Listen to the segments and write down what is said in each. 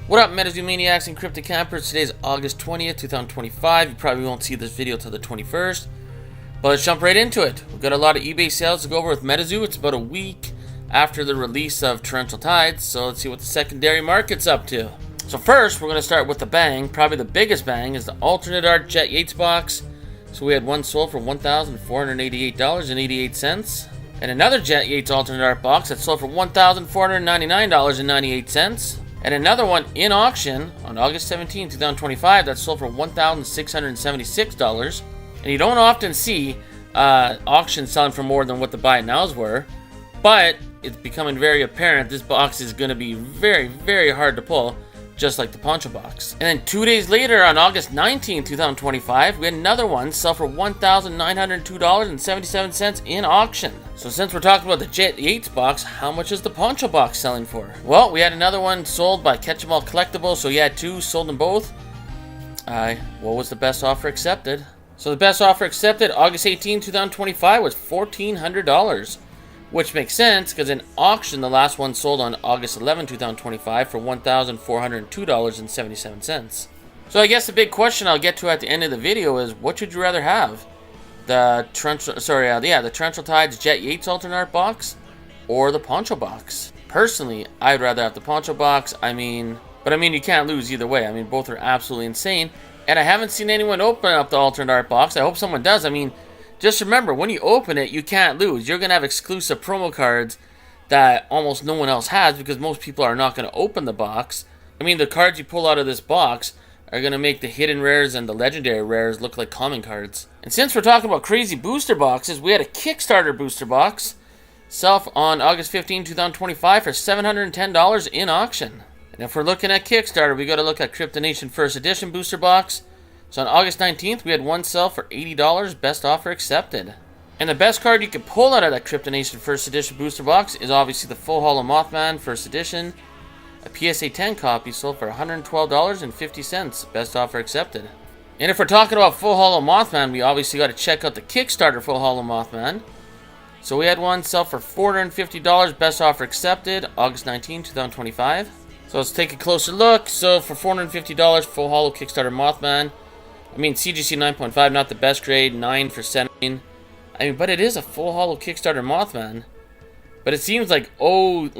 What up, MetaZoo Maniacs and Cryptic Campers? Today is August 20th, 2025. You probably won't see this video till the 21st. But let's jump right into it. We've got a lot of eBay sales to go over with MetaZoo. It's about a week after the release of Torrential Tides, so let's see what the secondary market's up to. So first, we're going to start with the bang. Probably the biggest bang is the alternate art Jet Yates box. So we had one sold for $1,488.88. And another Jet Yates alternate art box that sold for $1,499.98. And another one in auction on August 17, 2025 that sold for $1,676. And you don't often see auctions selling for more than what the buy it nows were. But it's becoming very apparent this box is going to be very, very hard to pull, just like the Poncho box. And then 2 days later, on August 19, 2025, we had another one sell for $1,902.77 in auction. So since we're talking about the Jet Yates box, how much is the Poncho box selling for? Well, we had another one sold by Catch 'em All Collectibles, so you had two, sold them both. What was the best offer accepted? So the best offer accepted, August 18, 2025, was $1,400. Which makes sense, because in auction, the last one sold on August 11, 2025 for $1,402.77. So I guess the big question I'll get to at the end of the video is, what would you rather have? The Torrential Tides Jet Yates alternate art box or the Poncho box? Personally, I'd rather have the Poncho box. But you can't lose either way. Both are absolutely insane. And I haven't seen anyone open up the alternate art box. I hope someone does. Just remember, when you open it, you can't lose. You're going to have exclusive promo cards that almost no one else has because most people are not going to open the box. The cards you pull out of this box are going to make the hidden rares and the legendary rares look like common cards. And since we're talking about crazy booster boxes, we had a Kickstarter booster box sell on August 15, 2025 for $710 in auction. And if we're looking at Kickstarter, we got to look at Cryptonation First Edition booster box. So on August 19th, we had one sell for $80, best offer accepted. And the best card you can pull out of that Cryptonation First Edition booster box is obviously the Full Hollow Mothman First Edition. A PSA 10 copy sold for $112.50, best offer accepted. And if we're talking about Full Hollow Mothman, we obviously got to check out the Kickstarter Full Hollow Mothman. So we had one sell for $450, best offer accepted, August 19, 2025. So let's take a closer look. So for $450, Full Hollow Kickstarter Mothman. CGC 9.5, not the best grade, 9 for centering. But it is a Full Hollow Kickstarter Mothman. But it seems like old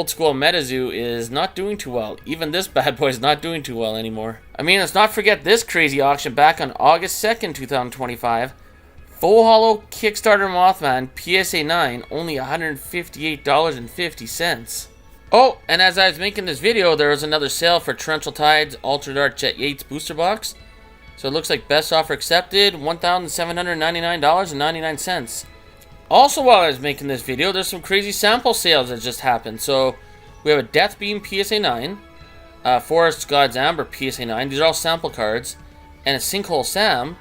school MetaZoo is not doing too well. Even this bad boy is not doing too well anymore. Let's not forget this crazy auction back on August 2nd, 2025. Full Hollow Kickstarter Mothman, PSA 9, only $158.50. Oh, and as I was making this video, there was another sale for Torrential Tides Alternate Art Jet Yates booster box. So it looks like best offer accepted, $1,799.99. Also, while I was making this video, there's some crazy sample sales that just happened. So we have a Death Beam PSA 9, Forest God's Amber PSA 9. These are all sample cards. And a Sinkhole Sam,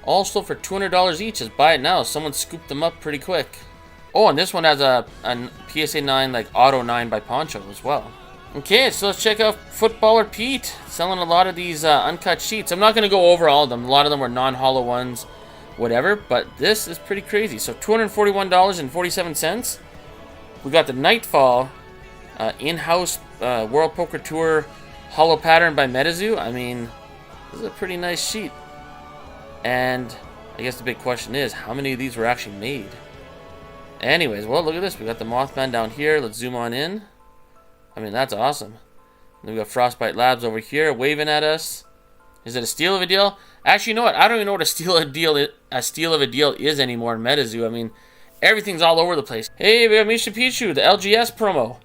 all sold for $200 each. Just buy it now. Someone scooped them up pretty quick. Oh, and this one has a PSA 9, like Auto 9 by Poncho as well. Okay, so let's check out Footballer Pete, selling a lot of these uncut sheets. I'm not going to go over all of them. A lot of them were non-hollow ones, whatever, but this is pretty crazy. So $241.47. We got the Nightfall in-house World Poker Tour hollow pattern by MetaZoo. This is a pretty nice sheet. And I guess the big question is, how many of these were actually made? Anyways, well, look at this. We got the Mothman down here. Let's zoom on in. That's awesome. Then we got Frostbite Labs over here waving at us. Is it a steal of a deal? Actually, you know what? I don't even know what a steal of a deal is anymore in MetaZoo. Everything's all over the place. Hey, we have Misha Pichu, the LGS promo.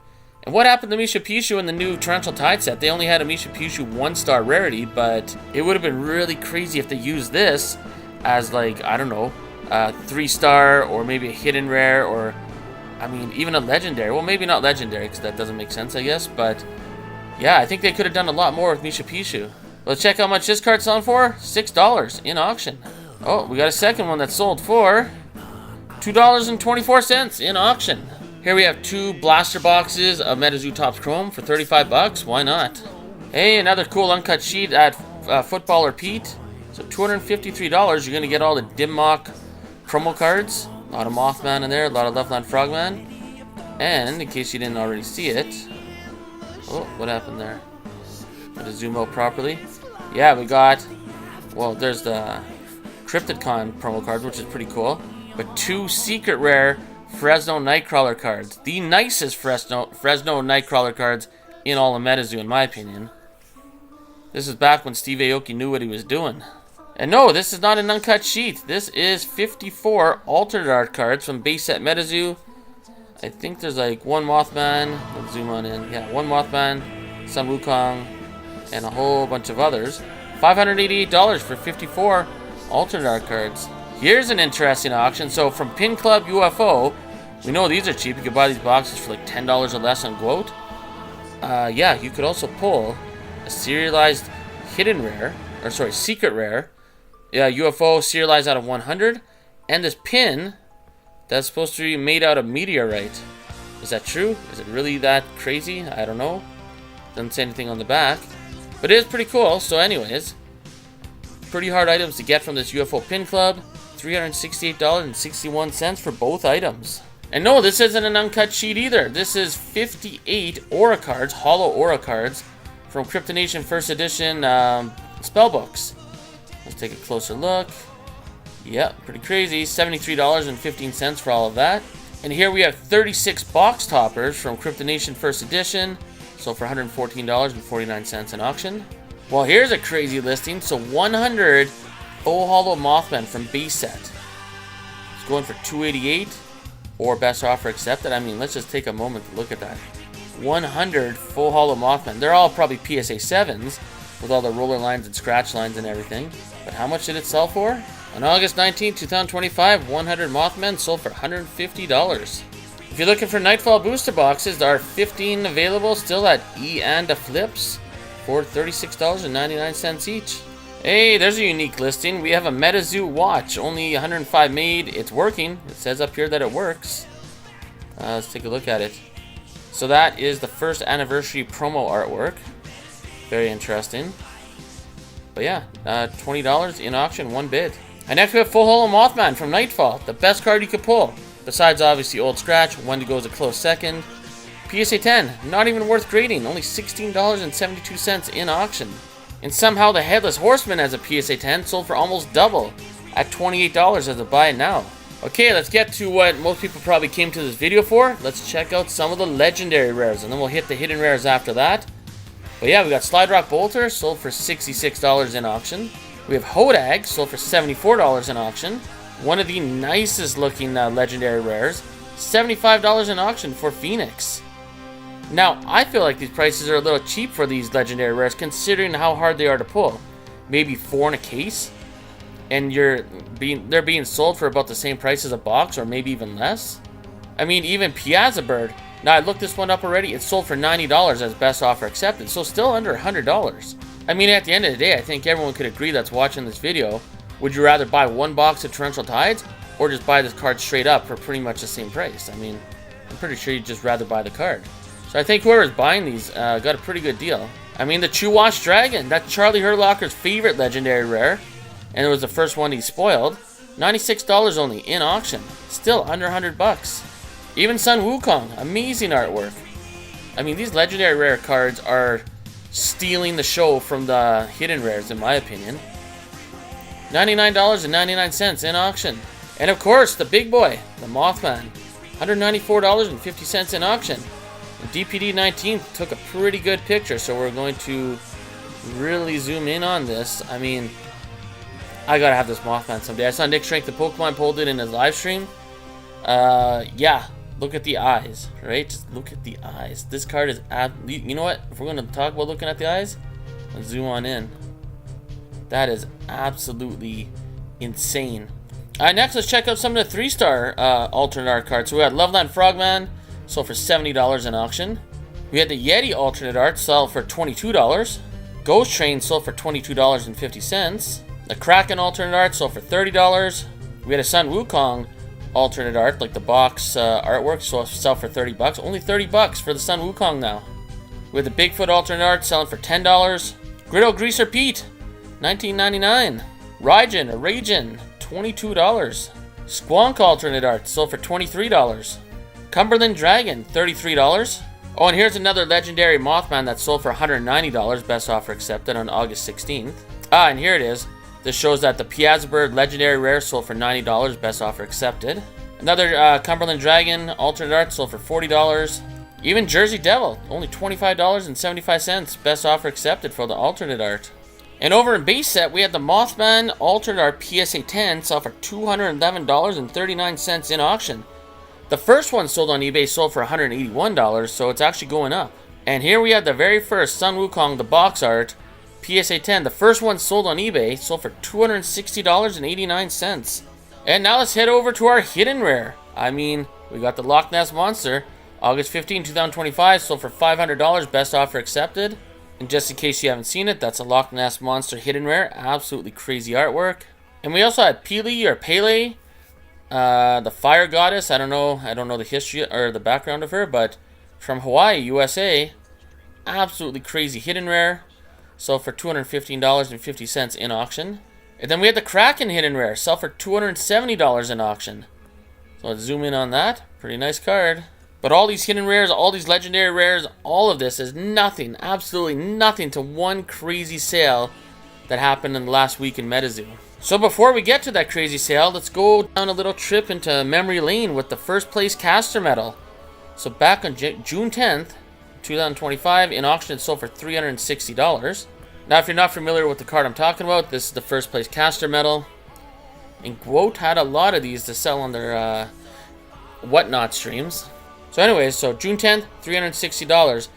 And what happened to Misha Pichu in the new Torrential Tide set? They only had a Misha Pichu 1-star rarity, but it would have been really crazy if they used this as, 3-star or maybe a hidden rare or... even a legendary. Well, maybe not legendary, because that doesn't make sense, I guess. But, yeah, I think they could have done a lot more with Misha Pichu. Let's check how much this card's selling for. $6 in auction. Oh, we got a second one that sold for $2.24 in auction. Here we have two blaster boxes of MetaZoo Topps Chrome for $35. Why not? Hey, another cool uncut sheet at Footballer Pete. So $253. You're going to get all the Dim Mock promo cards. A lot of Mothman in there, a lot of Leftland Frogman. And, in case you didn't already see it... Oh, what happened there? To zoom out properly. Yeah, we got, well, there's the CryptidCon promo cards, which is pretty cool. But 2 secret rare Fresno Nightcrawler cards. The nicest Fresno Nightcrawler cards in all of MetaZoo, in my opinion. This is back when Steve Aoki knew what he was doing. And no, this is not an uncut sheet. This is 54 alternate art cards from base set MetaZoo. I think there's like 1 Mothman. Let's zoom on in. Yeah, 1 Mothman, Sun Wukong, and a whole bunch of others. $588 for 54 alternate art cards. Here's an interesting auction. So from Pin Club UFO, we know these are cheap. You could buy these boxes for like $10 or less on Quote. Yeah, you could also pull a serialized hidden rare, or sorry, secret rare. Yeah, UFO serialized out of 100, and this pin that's supposed to be made out of meteorite. Is that true? Is it really that crazy? I don't know. Doesn't say anything on the back, but it is pretty cool. So anyways, pretty hard items to get from this UFO Pin Club. $368.61 for both items. And no, this isn't an uncut sheet either. This is 58 Aura cards, hollow Aura cards, from Crypto Nation First Edition spellbooks. Let's take a closer look. Yep, pretty crazy. $73.15 for all of that. And here we have 36 box toppers from Crypto Nation First Edition, sold for $114.49 in auction. Well, here's a crazy listing. So 100 full hollow Mothman from base set. It's going for $288 or best offer accepted. I mean, let's just take a moment to look at that. 100 full hollow Mothman. They're all probably PSA 7s with all the roller lines and scratch lines and everything. But how much did it sell for? On August 19, 2025, 100 Mothman sold for $150. If you're looking for Nightfall booster boxes, there are 15 available still at E and the Flips for $36.99 each. Hey, there's a unique listing. We have a MetaZoo watch, only 105 made. It's working. It says up here that it works. Let's take a look at it. So that is the first anniversary promo artwork. Very interesting. But yeah, $20 in auction, 1 bid. And next we have Full Hollow Mothman from Nightfall, the best card you could pull. Besides obviously Old Scratch, Wendigo is a close second. PSA 10, not even worth grading, only $16.72 in auction. And somehow the Headless Horseman as a PSA 10 sold for almost double at $28 as a buy now. Okay, let's get to what most people probably came to this video for. Let's check out some of the legendary rares, and then we'll hit the hidden rares after that. But yeah, we got Slide Rock Bolter, sold for $66 in auction. We have Hodag, sold for $74 in auction. One of the nicest looking legendary rares, $75 in auction for Phoenix. Now, I feel like these prices are a little cheap for these legendary rares considering how hard they are to pull. Maybe 4 in a case, and they're being sold for about the same price as a box, or maybe even less. I mean, even Piazza Bird. Now, I looked this one up already. It's sold for $90 as best offer accepted, so still under $100. I mean, at the end of the day, I think everyone could agree that's watching this video. Would you rather buy 1 box of Torrential Tides, or just buy this card straight up for pretty much the same price? I mean, I'm pretty sure you'd just rather buy the card. So I think whoever's buying these got a pretty good deal. I mean, the Chewash Dragon, that's Charlie Herlocker's favorite legendary rare, and it was the first one he spoiled. $96 only in auction, still under $100. Even Sun Wukong, amazing artwork. I mean, these legendary rare cards are stealing the show from the hidden rares, in my opinion. $99.99 in auction. And of course, the big boy, the Mothman, $194.50 in auction. DPD 19 took a pretty good picture, so we're going to really zoom in on this. I mean, I gotta have this Mothman someday. I saw Nick Strength the Pokemon pulled it in his live stream. Yeah, look at the eyes, right? Just look at the eyes. This card is you know what? If we're gonna talk about looking at the eyes, let's zoom on in. That is absolutely insane. Alright, next let's check out some of the 3-star alternate art cards. So we got Loveland Frogman, sold for $70 in auction. We had the Yeti alternate art, sold for $22. Ghost Train sold for $22.50. The Kraken alternate art sold for $30. We had a Sun Wukong alternate art, like the box artwork, sold for $30. Only $30 for the Sun Wukong now. We had the Bigfoot alternate art selling for $10. Griddle Greaser Pete, $19.99. Raijin, $22. Squonk alternate art sold for $23. Cumberland Dragon, $33. Oh, and here's another legendary Mothman that sold for $190, best offer accepted on August 16th. Ah, and here it is. This shows that the Piazza Bird legendary rare sold for $90, best offer accepted. Another Cumberland Dragon alternate art sold for $40. Even Jersey Devil, only $25.75, best offer accepted for the alternate art. And over in base set, we had the Mothman alternate art PSA 10 sell for $211.39 in auction. The first one sold on eBay sold for $181, so it's actually going up. And here we have the very first Sun Wukong, the box art, PSA 10. The first one sold on eBay sold for $260.89. And now let's head over to our hidden rare. I mean, we got the Loch Ness Monster, August 15, 2025, sold for $500, best offer accepted. And just in case you haven't seen it, that's a Loch Ness Monster hidden rare. Absolutely crazy artwork. And we also had Pele or Pele, the fire goddess. I don't know the history or the background of her, but from Hawaii, USA, absolutely crazy hidden rare. Sold for $215.50 in auction. And then we had the Kraken hidden rare, sell for $270 in auction. So let's zoom in on that. Pretty nice card. But all these hidden rares, all these legendary rares, all of this is nothing, absolutely nothing to one crazy sale that happened in the last week in MetaZoo. So before we get to that crazy sale, let's go down a little trip into memory lane with the first place caster medal. So back on June 10th, 2025, in auction it sold for $360. Now if you're not familiar with the card I'm talking about, this is the first place caster medal. And Quote had a lot of these to sell on their whatnot streams. So anyways, so June 10th, $360.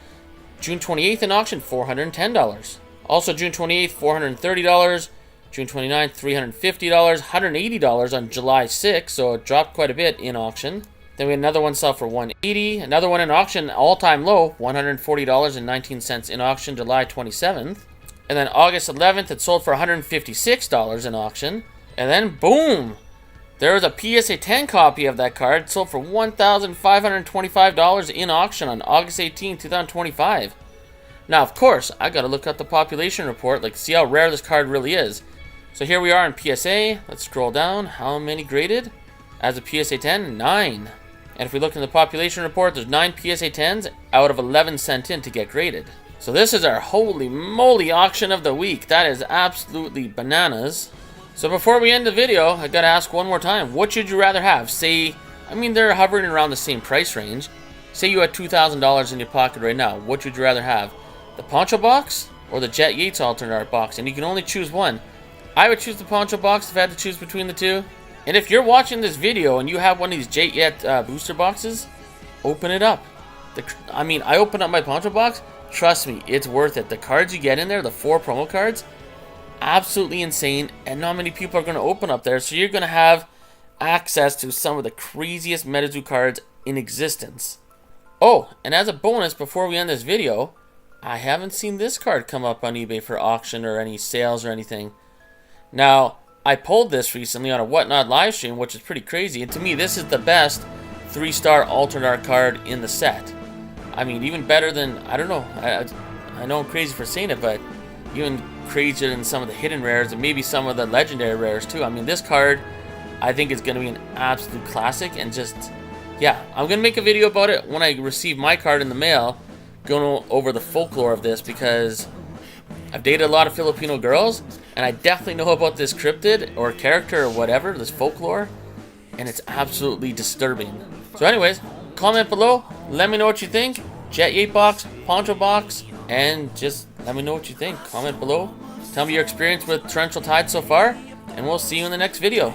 June 28th in auction, $410. Also June 28th, $430. June 29th, $350. $180 on July 6th, so it dropped quite a bit in auction. Then we had another one sell for $180. Another one in auction, all-time low, $140.19 in auction, July 27th. And then August 11th, it sold for $156 in auction. And then, boom! There was a PSA 10 copy of that card, sold for $1,525 in auction on August 18, 2025. Now, of course, I gotta look at the population report, like see how rare this card really is. So here we are in PSA. Let's scroll down. How many graded? As a PSA 10, 9. And if we look in the population report, there's 9 PSA 10s out of 11 sent in to get graded. So this is our holy moly auction of the week. That is absolutely bananas. So before we end the video, I gotta ask one more time, what should you rather have? Say, I mean, they're hovering around the same price range. Say you had $2,000 in your pocket right now. What would you rather have? The Poncho box or the Jet Yates alternate art box? And you can only choose one. I would choose the Poncho box if I had to choose between the two. And if you're watching this video and you have one of these Jet Yates booster boxes, open it up. I opened up my Poncho box. Trust me, it's worth it. The cards you get in there, the 4 promo cards, absolutely insane, and not many people are going to open up there, so you're going to have access to some of the craziest MetaZoo cards in existence. Oh, and as a bonus, before we end this video, I haven't seen this card come up on eBay for auction or any sales or anything. Now, I pulled this recently on a Whatnot live stream, which is pretty crazy, and to me, this is the best 3-star alternate art card in the set. I mean, even better than, I don't know, I know I'm crazy for saying it, but even crazier than some of the hidden rares and maybe some of the legendary rares too. I mean, this card I think is going to be an absolute classic, and just, yeah, I'm going to make a video about it when I receive my card in the mail, going over the folklore of this, because I've dated a lot of Filipino girls and I definitely know about this cryptid or character or whatever, this folklore, and it's absolutely disturbing. So anyways, comment below, let me know what you think. Jet Yates box, Poncho box, and just let me know what you think. Comment below. Tell me your experience with Torrential Tide so far, and we'll see you in the next video.